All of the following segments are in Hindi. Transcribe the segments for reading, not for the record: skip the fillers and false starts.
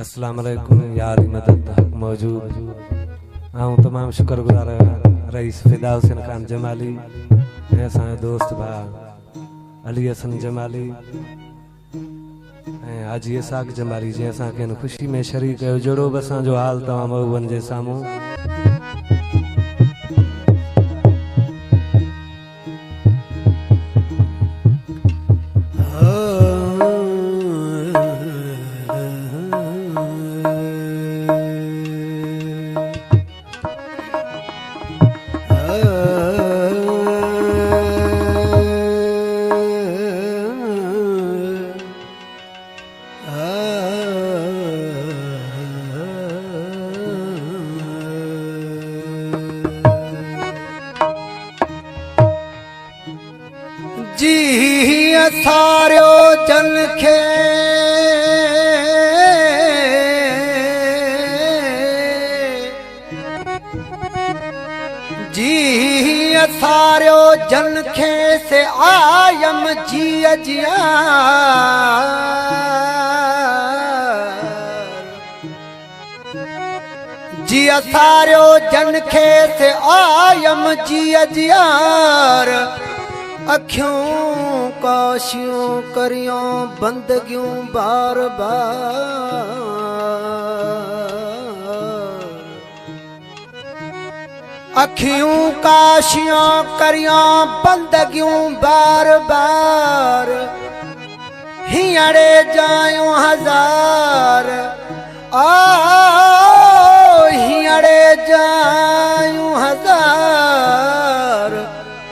अस्सलाम वालेकुम यार मदद हक मौजूद आऊँ तमाम शुक्रगुजार रईस फिदा हुसैन खान जमाली ऐसा दोस्त भा अली हसन जमाली हाजी साग जमाली जे असा के खुशी में शरीक कयो जड़ो बसा जो हाल तमाम मौबन जे सामू जी सारो जन खे जी सारो जन खे से आयम जी जिया जी सारो जन खे से आयम जी जियार अखियों काशियों करियों बंदगियों बार बार अखियों काशियों करियों बंदगियों बार बार हियड़े जायूं हजार हियड़े जायूं हजार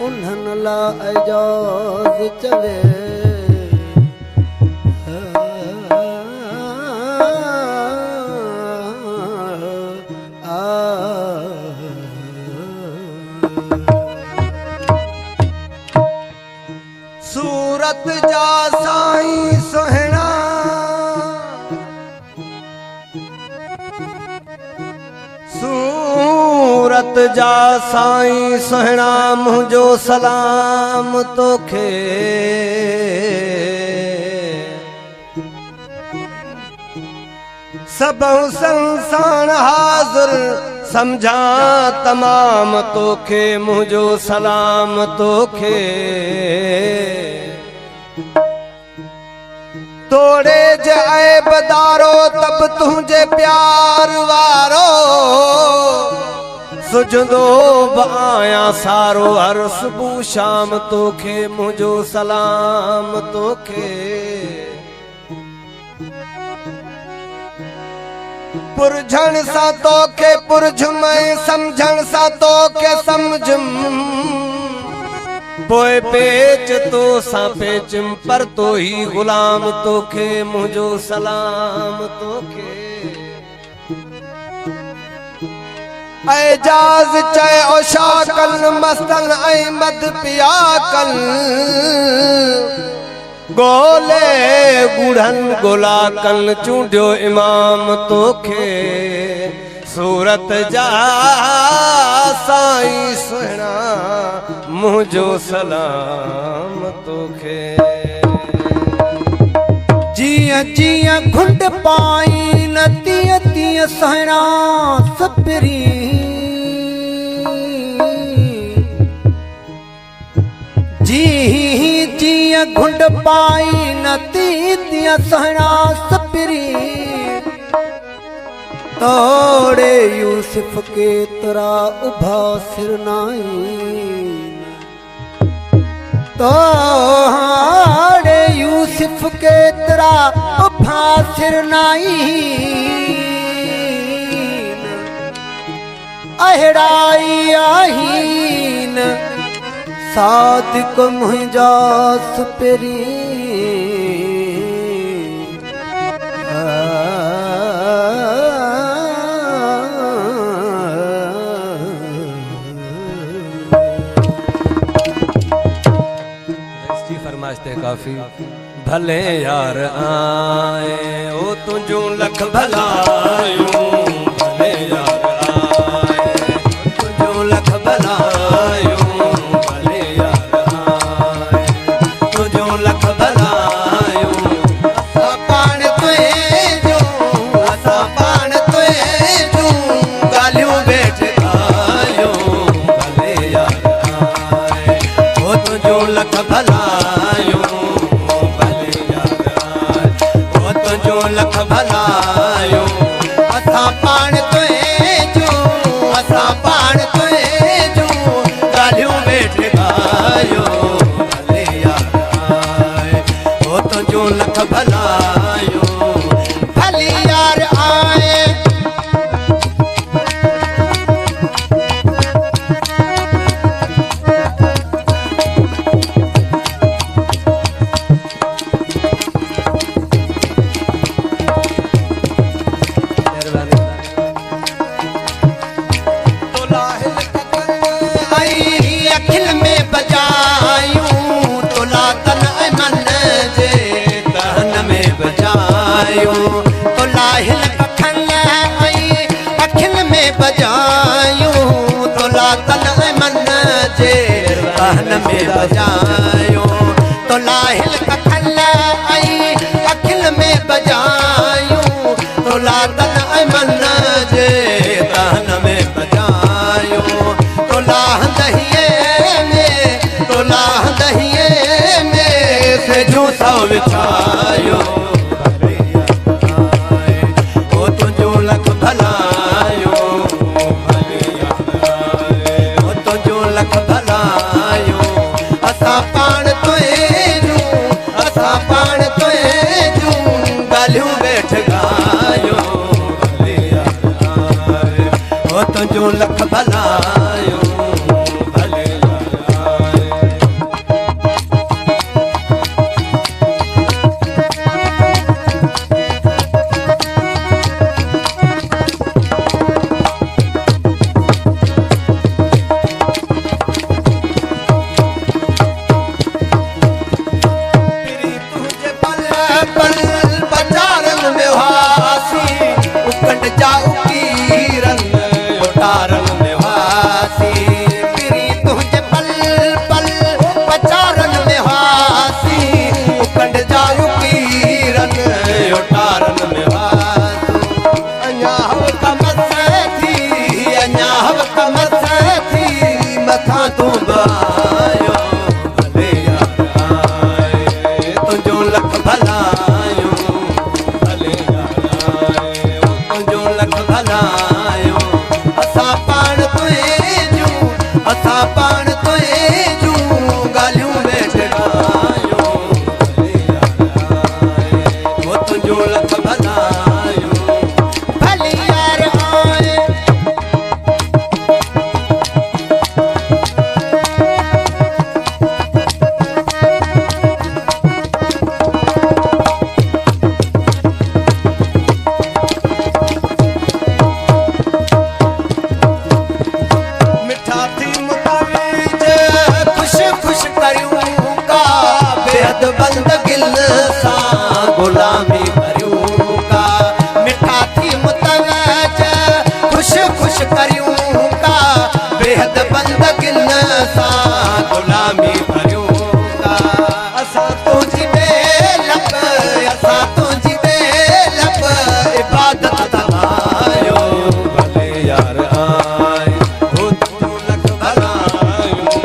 उन्हन ला एजाज चवे सूरत जा साईं सोहना सूरत जा साईं सोहना मुझो सलाम तोखे सब संसार हाज़िर समझा तमाम तोखे मुझो सलाम तोखे तोड़े जाए बदारो तब तुझे प्यार वारो सुजदो बाया सारो हर सुबह शाम तोखे मुझो सलाम तोखे पुरझण सा तोखे पुरझुमय समझण सा तोखे समझुम पोए पेच तो सा पेचम पर तो ही गुलाम तोखे मुझो सलाम तोखे एजाज चय ओशाकल मस्तन अहमद पियाकल गोले गुढ़न गोलाकल चूंडियो इमाम तोखे सूरत जा साईं सोहना मुझो सलाम तोखे जिया जिया घुंड पाई न तिया तिया सोहना सपरी जी जिया घुंड पाई न तिया सोहना सपरी तोड़े यूसुफ के तरा उभा सिरनाई तोड़े यूसुफ के तरा उभा सिरनाई अहड़ाई आहीन सादिक मुझा सुपरी काफी भले यार आए ओ तुझो लख भलायूं भले यार आए तुझो लख भलायूं भले यार आए तुझो लख भलायूं पानी लख भलायो असा पाण तुझो असा पाण तुझो गालियों वेठ गायो भले यार ओ तुझो लख भलायो भले यार आए अखिल में बजायूं तुला तन मन जे तन में बजायूं तुला हिल कखन आई अखिल में बजायूं तुला तन मन जे तन में बजायूं तुला हिल कखन आई अखिल में बजायूं तुला तन मन जे तन में बजायूं तुला जो सौ विछायो ओ तुझो लख भलायो ओ तुझो लख भलायो असा पाण तुझो असा पाण तुझो गालियों वेठ गायो ओ तुझो लख भलायो गुलामी करियूं का मिठा थी मुतवज खुश खुश करियूं का बेहद बंद गिल सा गुलामी करियूं का असा तुझी बेलब असा तुझी बेलब इबादत तलायो भले यार आए हो तू लख भलायो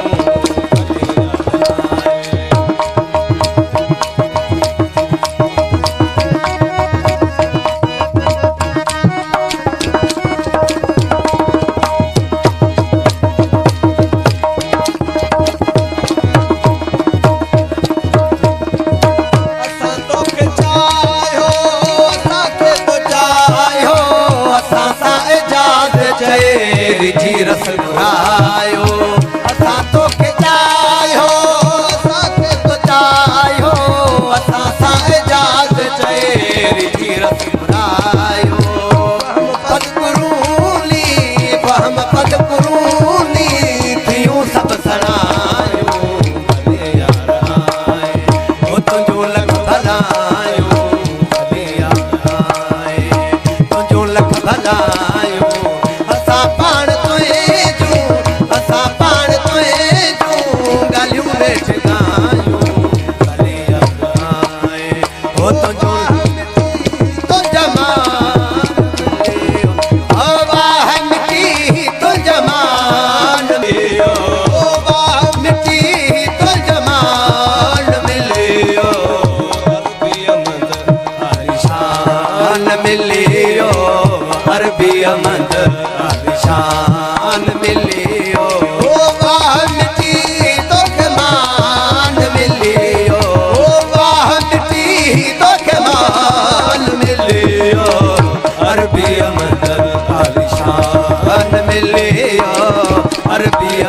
रिझी रस घुरायो असा तो के जायो असा के तो जायो असा सा इजाज़ चए रिझी रस घुरायो पद कुरूली फहम पद कुरूली थियूं सब सणायो भले यार आए हो तुझो लख भलायो भले यार आए तुझो लख भलायो असा पाण असा पाण तुझो गालियूं वेठ गायो भले आए हो तुझो तो जमान ओ वाह मिटी तो जमान मिलियो ओ वाह मिटी तो जमान मिलियो रब्बी अमद हरी शान ले लिया अरबिया